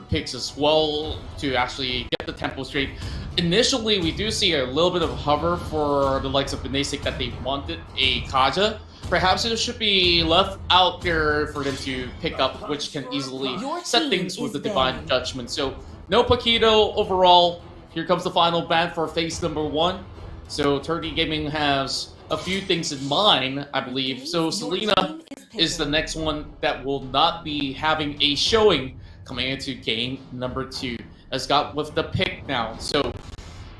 picks as well to actually get the tempo straight. Initially, we do see a little bit of hover for the likes of BINASIC that they wanted a Kaja. Perhaps it should be left out there for them to pick up, which can easily set things with the Divine Judgment. So, no Paquito overall. Here comes the final ban for phase number 1. So, Turkey Gaming has a few things in mind, I believe. So, Selena is the next one that will not be having a showing coming into game number 2. Has got with the pick now. So,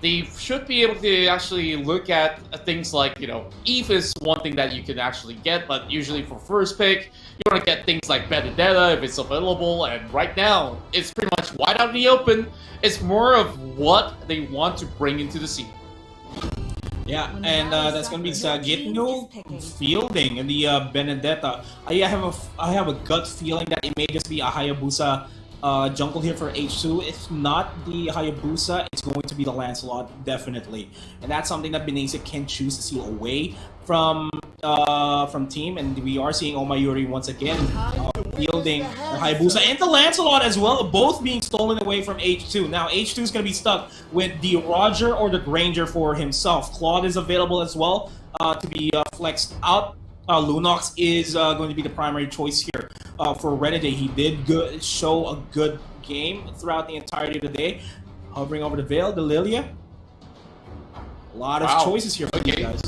they should be able to actually look at things like, Eve is one thing that you can actually get, but usually for first pick, you want to get things like Benedetta if it's available, and right now, it's pretty much wide out in the open. It's more of what they want to bring into the scene. Yeah, and that's going to be Gitno fielding in the Benedetta. I have a gut feeling that it may just be a Hayabusa jungle here for H2. If not the Hayabusa, it's going to be the Lancelot, definitely. And that's something that BINASIC can choose to seal away from team. And we are seeing Omayuri once again fielding the Hayabusa and the Lancelot as well, both being stolen away from H2. Now H2 is going to be stuck with the Roger or the Granger for himself. Claude is available as well to be flexed out. Lunox is going to be the primary choice here for Renegade. He did show a good game throughout the entirety of the day. Hovering over the Veil, the Lilia. A lot of choices here for you guys.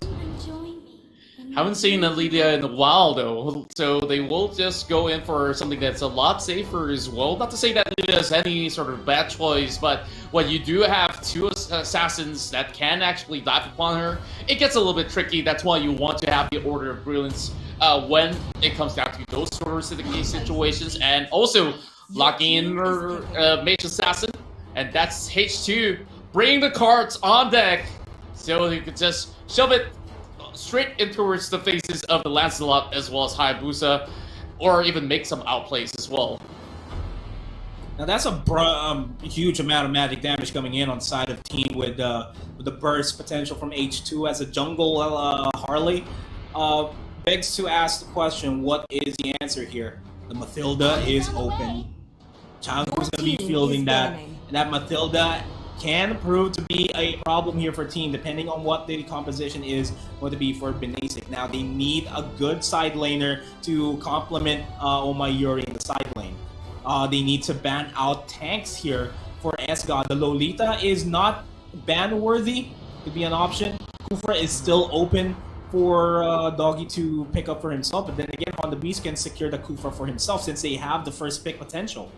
Haven't seen a Lilia in a while though, so they will just go in for something that's a lot safer as well. Not to say that Lilia is any sort of bad choice, but when you do have 2 assassins that can actually dive upon her, it gets a little bit tricky. That's why you want to have the Order of Brilliance when it comes down to those sort of situations, and also locking in her Mage Assassin, and that's H2. Bring the cards on deck so you can just shove it straight in towards the faces of the Lancelot as well as Hayabusa, or even make some outplays as well. Now that's a huge amount of magic damage coming in on the side of team with the burst potential from H2 as a jungle Harley. Begs to ask the question, what is the answer here? The Mathilda is open. Chango's going to be fielding that, and that Mathilda can prove to be a problem here for team, depending on what the composition is going to be for BINASIC. Now, they need a good side laner to complement Omayuri in the side lane. They need to ban out tanks here for Esgod. The Lolita is not ban-worthy to be an option. Kufra is still open for Doggy to pick up for himself, but then again, Honda Beast can secure the Kufra for himself since they have the first pick potential.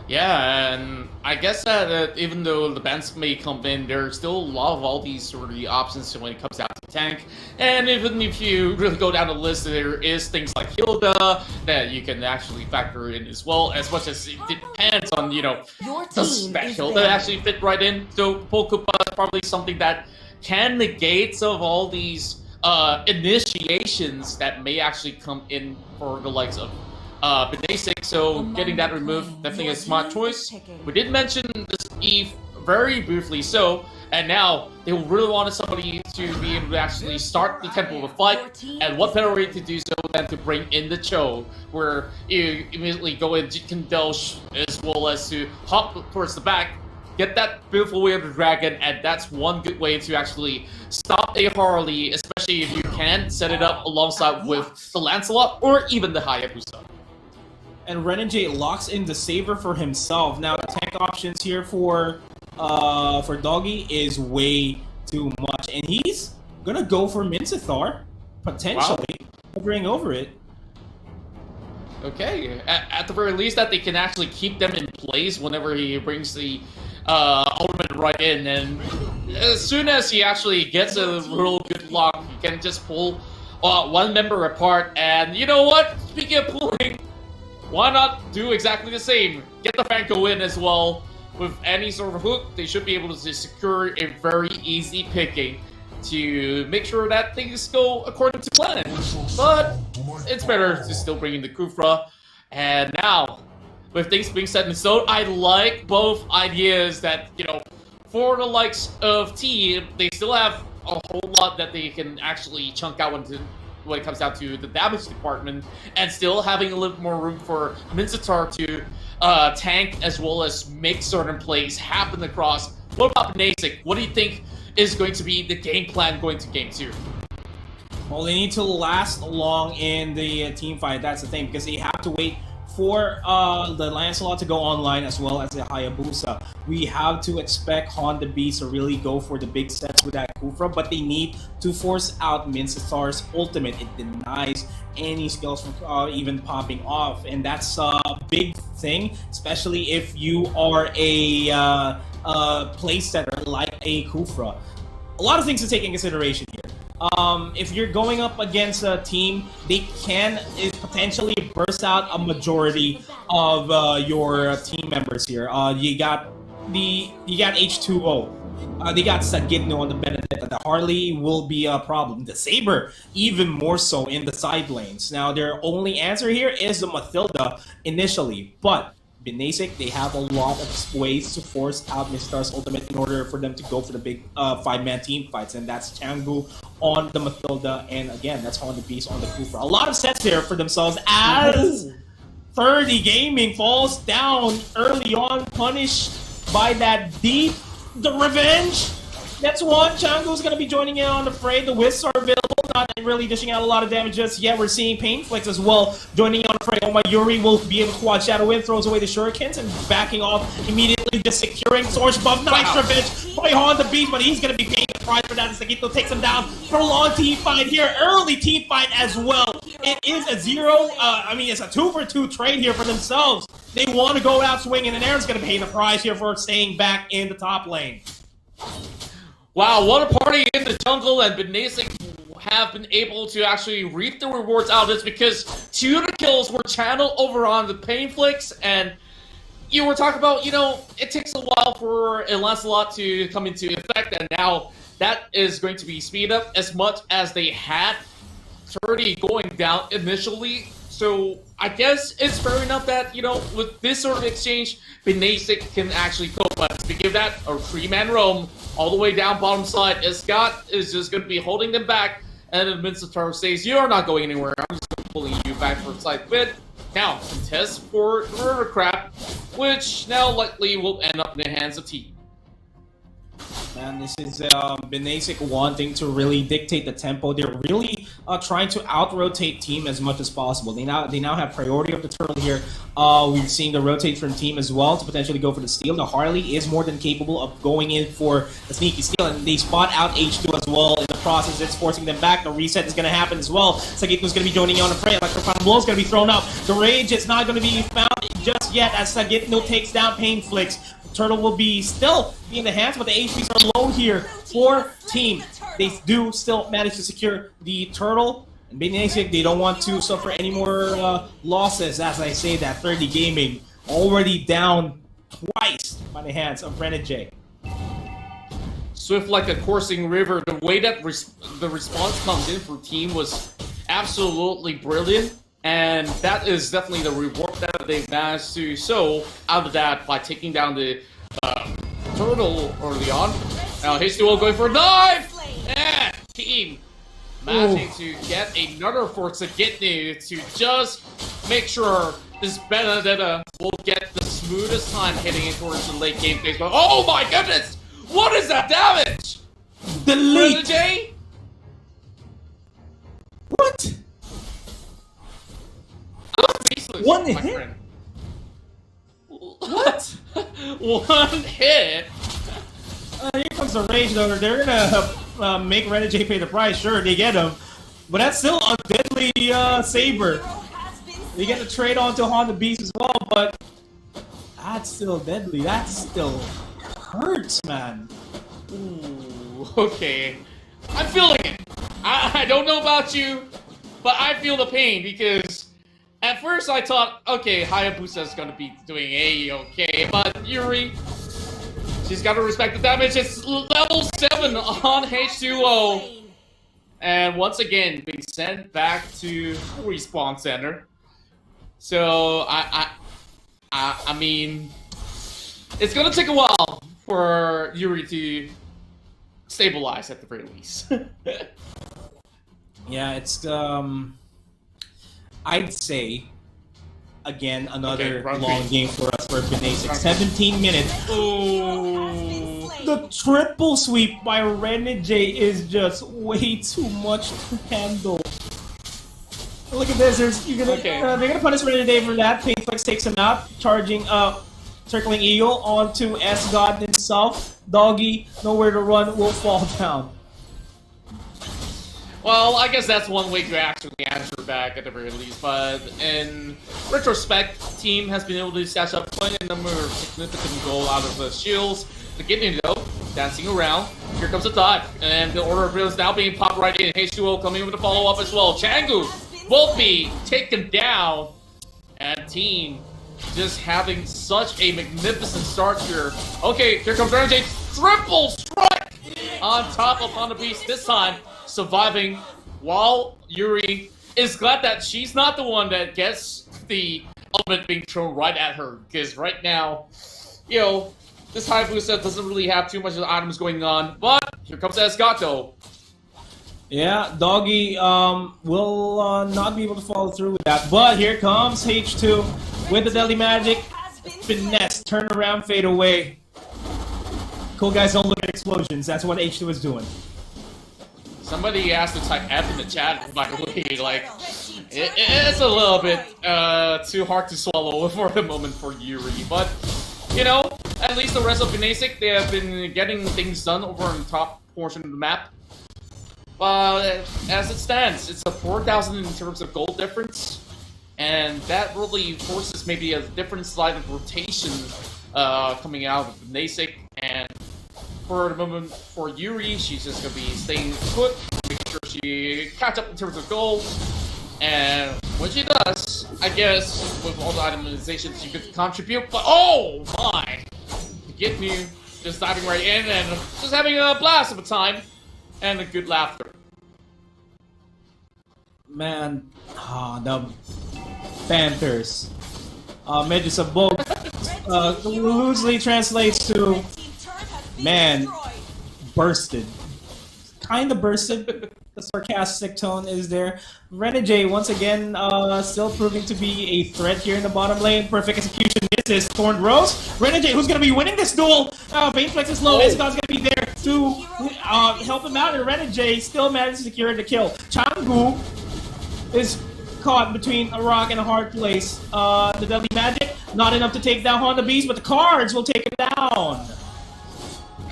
Yeah, and I guess that even though the bans may come in, there's still a lot of all these sort of options when it comes down to tank. And even if you really go down the list, there is things like Hilda that you can actually factor in as well, as much as it depends on, does that Hilda actually fit right in? So Pokupa is probably something that can negate some of all these initiations that may actually come in for the likes of BINASIC, so getting that removed definitely a smart choice. We did mention this Eve very briefly, and now they really wanted somebody to be able to actually start the tempo of a fight, and what better way to do so than to bring in the Cho, where you immediately go in Jitkin Delsh as well as to hop towards the back, get that beautiful way of the dragon, and that's one good way to actually stop a Harley, especially if you can set it up alongside with the Lancelot or even the Hayabusa. And Renegade locks in the Saver for himself. Now the tank options here for Doggy is way too much, and he's gonna go for Mincathar, potentially hovering over it. Okay, at the very least that they can actually keep them in place whenever he brings the ultimate right in, and as soon as he actually gets a real good lock, he can just pull one member apart. And you know what? Speaking of pulling, why not do exactly the same? Get the Franco in as well. With any sort of hook, they should be able to secure a very easy picking to make sure that things go according to plan. But it's better to still bring in the Kufra. And now, with things being set in stone, I like both ideas that, for the likes of T, they still have a whole lot that they can actually chunk out into when it comes down to the damage department, and still having a little more room for Minzatar to tank as well as make certain plays happen across. What about BINASIC? What do you think is going to be the game plan going to Game 2? Well, they need to last long in the team fight. That's the thing, because they have to wait for the Lancelot to go online as well as the Hayabusa. We have to expect Honda Beast to really go for the big sets with that Kufra, but they need to force out Minzatar's ultimate. It denies any skills from even popping off, and that's a big thing, especially if you are a play setter like a Kufra. A lot of things to take in consideration here. If you're going up against a team, they can potentially burst out a majority of your team members here. You got H2O. They got Sagitno on the Benedetta. The Harley will be a problem. The Saber, even more so in the side lanes. Now, their only answer here is the Mathilda initially, but BINASIC, they have a lot of ways to force out Minzatar's ultimate in order for them to go for the big 5-man team fights, and that's Changu on the Mathilda, and again, that's Honda Beast on the Kufra. A lot of sets here for themselves as 30 Gaming falls down early on, punished by that deep. The revenge! That's one. Changu's going to be joining in on the fray. The Wisps are available, not really dishing out a lot of damage just yet. We're seeing PEIN Flex as well joining in on the fray. Oh my, Yuri will be able to quad Shadow Wind, throws away the shurikens and backing off immediately, just securing Source buff. Nice revenge by Honda Beast, but he's going to be paying the price for that. Sagito takes him down for a long team fight here. Early team fight as well. It is a it's a 2-for-2 trade here for themselves. They want to go out swinging, and Aaron's going to pay the price here for staying back in the top lane. Wow, what a party in the jungle, and BINASIC have been able to actually reap the rewards out of this because 2 of the kills were channeled over on the PEIN Flicks, and you were talking about, it takes a while for a Lancelot to come into effect, and now that is going to be speed up as much as they had 30 going down initially. So I guess it's fair enough that, with this sort of exchange, BINASIC can actually cope. But to give that a 3-man roam all the way down bottom side, Scott is just going to be holding them back. And then Minzatar says, "You're not going anywhere. I'm just going to pulling you back for the side bit." Now, contest for the River Crab, which now likely will end up in the hands of T. Man, this is BINASIC wanting to really dictate the tempo. They're really trying to out-rotate team as much as possible. They now have priority of the turtle here. We've seen the rotate from team as well to potentially go for the steal. The Harley is more than capable of going in for a sneaky steal, and they spot out H2 as well in the process. It's forcing them back. The reset is going to happen as well. Sagito's going to be joining on the fray. Electrifying blow is going to be thrown up. The rage is not going to be found just yet as Sagito takes down PEIN Flicks. Turtle will still be in the hands, but the HPs are low here for team. They do still manage to secure the Turtle. And BINASIC, they don't want to suffer any more losses, as I say that. 30 Gaming already down twice by the hands of Renegade. Swift like a coursing river. The way that the response comes in for team was absolutely brilliant. And that is definitely the reward that they've managed to show out of that by taking down the Turtle early on. Now H2O going for a dive! And team managing to get another for Sagitno to just make sure this Benedetta will get the smoothest time heading in towards the late game phase. But oh my goodness! What is that damage? Delete! J? What? Faceless, One my hit? friend. What? One hit? Here comes the rage, though. They're gonna make Renegade pay the price. Sure, they get him, but that's still a deadly Saber. They get the trade on to Honda Beast as well, but that's still deadly. That still hurts, man. Ooh, okay. I'm feeling it. I don't know about you, but I feel the pain because at first I thought, okay, Hayabusa's gonna be doing A-okay, but Yuri, she's gotta respect the damage. It's level 7 on H2O. And once again, being sent back to the respawn center. So, I mean, it's gonna take a while for Yuri to stabilize at the very least. Yeah, it's I'd say again another long game for us for BINASIC. 17 minutes. Ooh. The triple sweep by Renegade is just way too much to handle. Look at this. They're gonna punish Renegade for that. PEIN takes him out, charging circling eagle onto S-God himself. Doggy, nowhere to run, will fall down. Well, I guess that's one way to actually answer back at the very least, but in retrospect, team has been able to stash up quite a number of significant goal out of the shields. The Gidney, though, dancing around. Here comes the dive, and the order of is now being popped right in. H2O coming in with a follow-up as well. Changu will be taken down, and team just having such a magnificent start here. Okay, here comes Renegade. Triple strike on top upon the beast this time. Surviving while Yuri is glad that she's not the one that gets the element being thrown right at her. Because right now, you know, this Hayabusa doesn't really have too much of the items going on. But here comes Esgato. Yeah, Doggy will not be able to follow through with that. But here comes H2 with the Deadly Magic. Finesse, turn around, fade away. Cool guys don't look at explosions. That's what H2 is doing. Somebody asked to type F in the chat, by the way, like, it's a little bit too hard to swallow for the moment for Yuri, but, you know, at least the rest of BINASIC, they have been getting things done over on the top portion of the map. But as it stands, it's a 4,000 in terms of gold difference, and that really forces maybe a different slide of rotation coming out of BINASIC, and for the moment, for Yuri, she's just going to be staying put, making sure she catch up in terms of gold. And when she does, I guess, with all the itemization, she could contribute. But oh my! Get me just diving right in and just having a blast of a time and a good laughter. Man, the Panthers. Medjusabog loosely translates to man, bursted. Kinda bursted. The sarcastic tone is there. Renegade, once again, still proving to be a threat here in the bottom lane. Perfect execution misses. Thorned Rose. Renegade, who's gonna be winning this duel? Painflex is low. Esgod's gonna be there to help him out, and Renegade still manages to secure the kill. Changu is caught between a rock and a hard place. The Deadly Magic, not enough to take down Honda Beast, but the cards will take him down.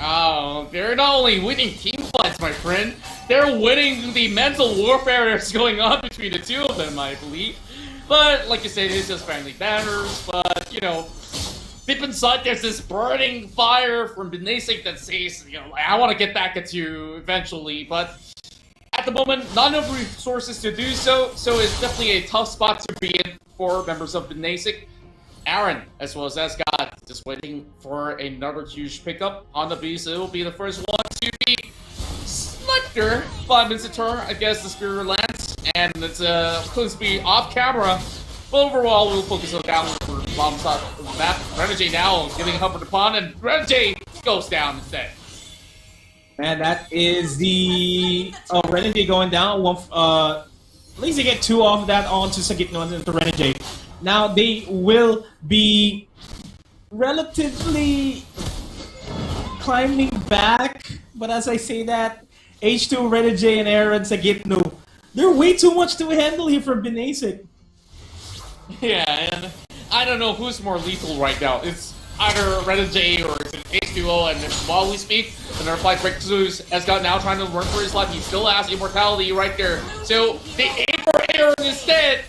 Oh, they're not only winning team fights, my friend, they're winning the mental warfare that's going on between the two of them, I believe. But, like you said, it's just friendly banners, but, you know, deep inside there's this burning fire from BINASIC that says, you know, I want to get back at you eventually, but at the moment, not enough resources to do so, so it's definitely a tough spot to be in for members of BINASIC. Aaron, as well as Esgod, just waiting for another huge pickup on the beast. It will be the first one to be Slipter. 5 minutes to turn, I guess the Spirit lands, and it's supposed to be off camera. But overall, we'll focus on down for the bottom side of the map. Renegade now getting Hubbard upon, and Renegade goes down instead. Man, that is the Renegade going down. At least they get 2 off of that onto Sagitno and into Renegade. Now they will be relatively climbing back, but as I say that, H2, Renegade, and Aaron Sagitno, they're way too much to handle here for BINASIC. Yeah, and I don't know who's more lethal right now. It's either Renegade or it's H2O, and while we speak, another fight breakthroughs has got now trying to run for his life. He still has immortality right there. So they aim for Aaron instead,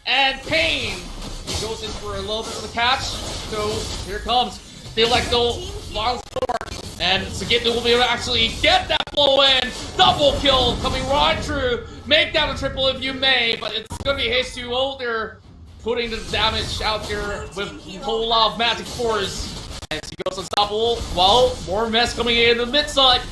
and PEIN. He goes in for a little bit of a catch, so here comes the Electo long sword, and Sagitno will be able to actually get that blow in. Double kill coming right through. Make down a triple if you may, but it's going to be H2O. They're putting the damage out there with a whole lot of magic force. As he goes unstoppable, while more mess coming in the mid side.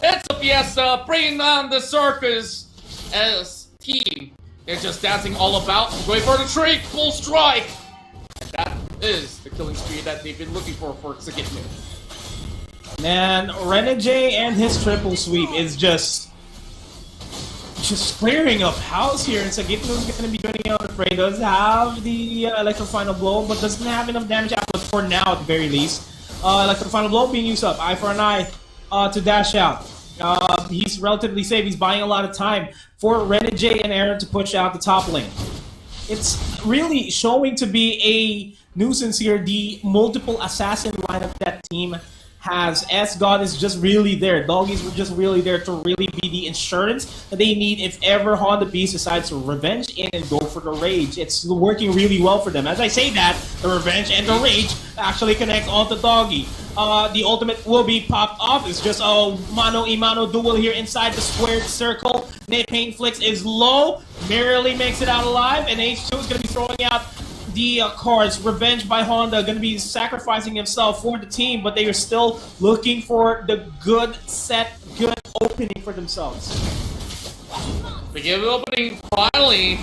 It's a fiesta, bringing down the circus as team. They're just dancing all about, going for the tree, full strike! And that is the killing spree that they've been looking for Sagitno. Man, Renegade and his triple sweep is just just clearing up house here, and Sagitno's gonna be joining out the fray. Does have the electro final blow, but doesn't have enough damage output for now at the very least. Electro final blow being used up. Eye for an eye to dash out. He's relatively safe. He's buying a lot of time for Renegade and Aaron to push out the top lane. It's really showing to be a nuisance here, the multiple assassin lineup that team has. S-God is just really there. Doggies were just really there to really be the insurance that they need if ever Honda Beast decides to revenge in and go for the rage. It's working really well for them. As I say that, the revenge and the rage actually connect onto Doggie. The ultimate will be popped off. It's just a mano-a-mano duel here inside the squared circle. PEIN Flicks is low, barely makes it out alive, and H2 is going to be throwing out the cards. Revenge by Honda, going to be sacrificing himself for the team, but they are still looking for the good set, good opening for themselves. The good opening, finally,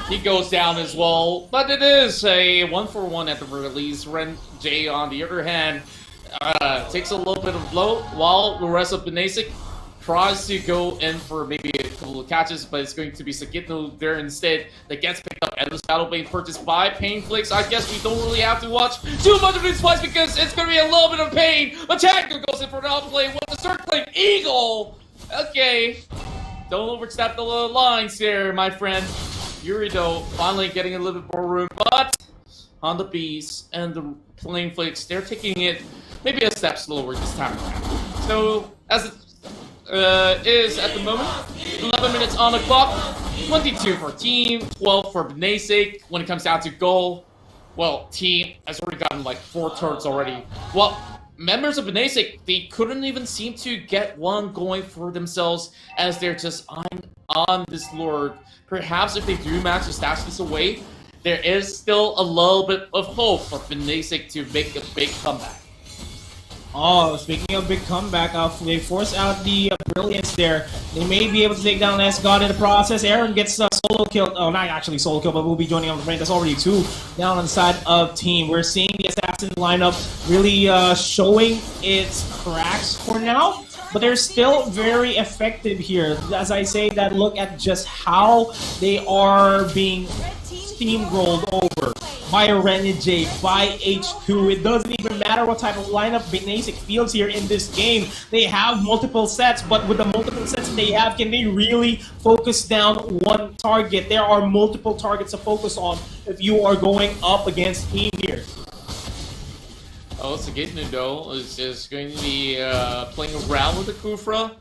he goes down as well, but it is a 1-for-1 at the release. Ren J, on the other hand, takes a little bit of blow, while the rest of BINASIC tries to go in for maybe a couple of catches, but it's going to be Sagitno there instead that gets picked up. Endless Battle being purchased by PEIN Flicks. I guess we don't really have to watch too much of this fight because it's going to be a little bit of pain. Attacker goes in for an outplay with the circling Eagle. Okay, don't overstep the lines there, my friend. Yurido finally getting a little bit more room, but Honda Beast and the PEIN Flicks, they're taking it maybe a step slower this time around. So, as it is at the moment, 11 minutes on the clock, 22 for team, 12 for BINASIC. When it comes down to goal, well, team has already gotten like 4 turrets already. Well, members of BINASIC, they couldn't even seem to get one going for themselves as they're just on this lord. Perhaps if they do manage to stash this away, there is still a little bit of hope for BINASIC to make a big comeback. Oh, speaking of big comeback, they force out the brilliance there. They may be able to take down S-God in the process. Aaron gets solo killed. Oh, not actually solo killed, but will be joining on the frame. That's already 2 down on the side of team. We're seeing the assassin lineup really showing its cracks for now, but they're still very effective here. As I say that, look at just how they are being steamrolled over by Renegade, by H2. It doesn't even matter what type of lineup BINASIC fields here in this game. They have multiple sets, but with the multiple sets they have, can they really focus down one target? There are multiple targets to focus on if you are going up against team here. Oh, Sagitno though is just going to be playing around with the Kufra.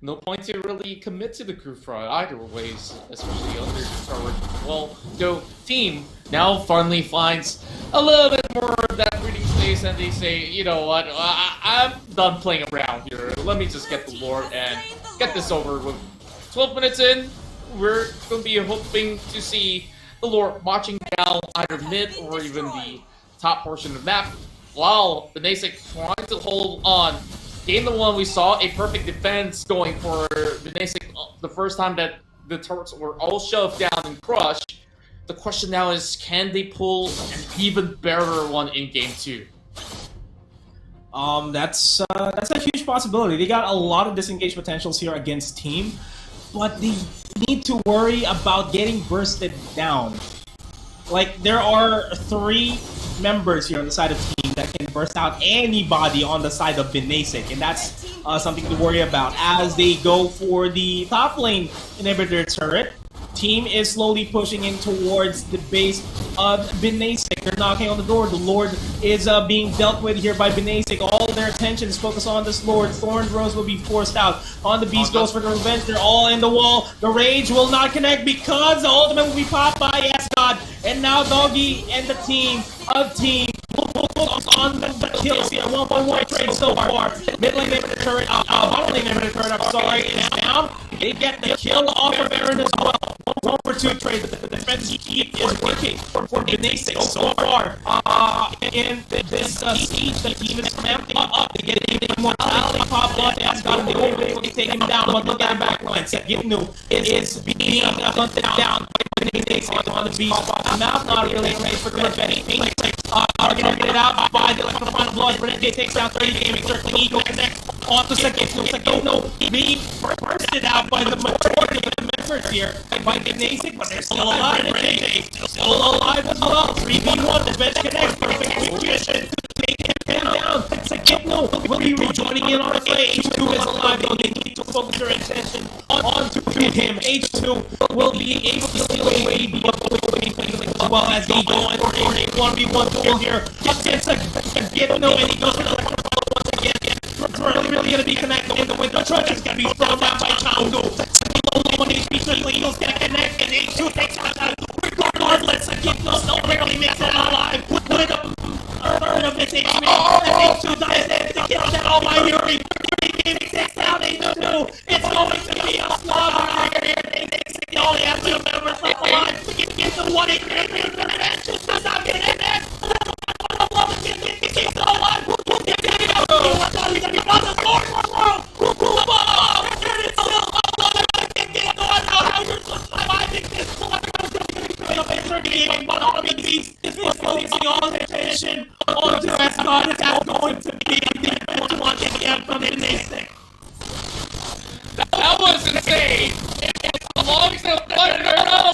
No point to really commit to the Kufra either ways, especially under the forward. Well, so team now finally finds a little bit more of that breathing space, and they say, you know what, I'm done playing around here. Let me just get the Lord and get this over with. 12 minutes in, we're going to be hoping to see the Lord marching down either mid or even the top portion of the map, while BINASIC trying to hold on. Game 1, we saw a perfect defense going for BINASIC the first time that the turrets were all shoved down and crushed. The question now is, can they pull an even better one in Game 2? That's a huge possibility. They got a lot of disengage potentials here against team, but they need to worry about getting bursted down. Like, there are 3 members here on the side of team that can burst out anybody on the side of BINASIC, and that's something to worry about as they go for the top lane inhibitor turret. Team is slowly pushing in towards the base of BINASIC. They're knocking on the door. The Lord is being dealt with here by BINASIC. All their attention is focused on this Lord. Thorn Rose will be forced out. On the Beast goes for the revenge. They're all in the wall. The Rage will not connect because the ultimate will be popped by S-God. And now Doggie and the team of team will focus on the kills here. 1-1 trade so far. Mid lane inhibitor turret, bottom lane inhibitor turret, I'm sorry, is down. They get the kill off of Aaron as well. 1-for-2 trade. The defense heat is working for BINASIC so far. In this siege, the team is ramping up. They get even more pop blood. S-God, they won't be able to take him down. But look at him backline. Sagitno is being hunted down by BINASIC on the Beast. Mouth not really ready for the revenge. Are going to get it out by the electro final blood. Renegade takes down 30 gaming. Circling Eagle connects onto Sagitno. Sagitno being bursted out by the majority of the members here by BINASIC, but they're still alive. Renegade still alive as well. 3v1, the bench connects, perfect execution. Take him down. Sagitno will be rejoining in on the play. H2 is alive, though they need to focus their attention onto him. H2 will be able to steal away the as well as they go on for a 1v1 duel here. Against Sagitno, and he goes for the electrical once again. It's really going to be connected with the truck. It's going to be thrown down by Changu. Sagitno, 1 HP, so Eagle's going to connect, and H2 takes out Changu. Regardless, Sagitno still barely makes it alive with a third of his HP. And H2 dies there to kill that all by Yuri. Yuri takes down H2. It's going to be a slaughter here. They only have 2 members left alive. We can get the 1 HP. Just does not get in there. He's still alive. Focusing all his attention onto Escott. It's going to be the best one again from BINASIC. That was insane! As long as the player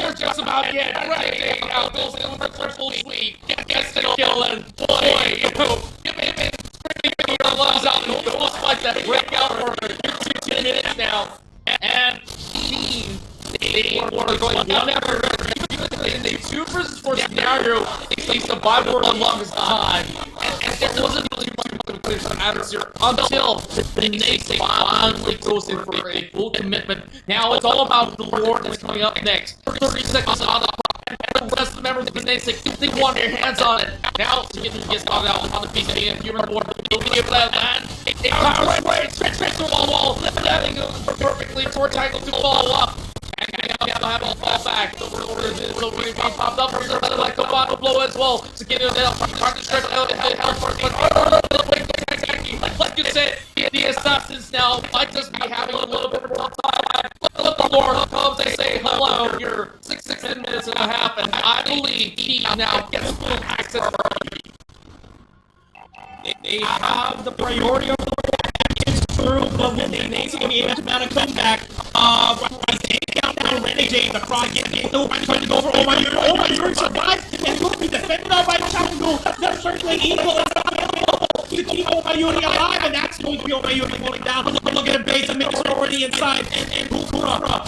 we're just about getting ready out those triple sweep, gets the kill, and boy, you know, you've been screaming your lungs out, and you almost like that breakout for 2 minutes now. And they were going down after in the 2 versus 4 scenario, they survived for the longest time. And there wasn't really too much of a clear atmosphere until BINASIC finally goes in for a full commitment. Now it's all about the Lord that's coming up next. 30 seconds on the clock. And the rest of the members of BINASIC, they want their hands on it. Now, to get started out on the PC and human board, they'll be able to land. They power right, stretch the wall, letting go perfectly for Tackle to follow up. And now have a fall back. The really popped up for the like a bottle blow as well. To get it out, trying to stretch out and help first, but like you said, the assassins now might just be having a little bit more time. Let the Lord comes and say hello. You're 6 minutes and a half, and I believe he now gets full access for you. They have the priority over the package through, but will BINASIC be able to mount a comeback? Take out the Renegade, the Frog getting trying to go for Yuri survives, and will be defended by Changu. The Circling Eagle is available to keep Yuri alive, and that's going to be Yuri falling down. Look at the base, and Mix are already inside, and Kukura.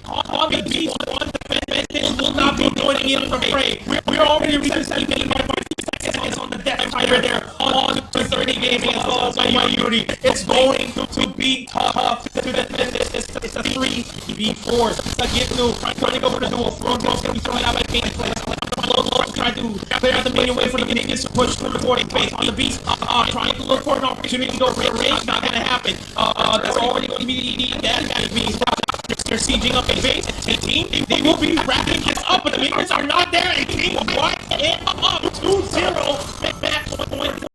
Tommy beats one defense, will not be joining in from fray. We're already reaching 7 seconds on the death timer there on to 30 gaming as well as by Yuri. It's going to be tough to defend this. It's a 3v4. Sagitno trying to go for the duel. Throne Girl's going to be thrown out by Kane. Trying to clear out the minion way for the minions to push through the boarding phase on the beast. Trying to look for an opportunity to go for a range. Not going to happen. That's already going to be that beast. They're sieging up a base. A team, they will be wrapping this up, but the minions are not there. A team will wipe it up 2-0.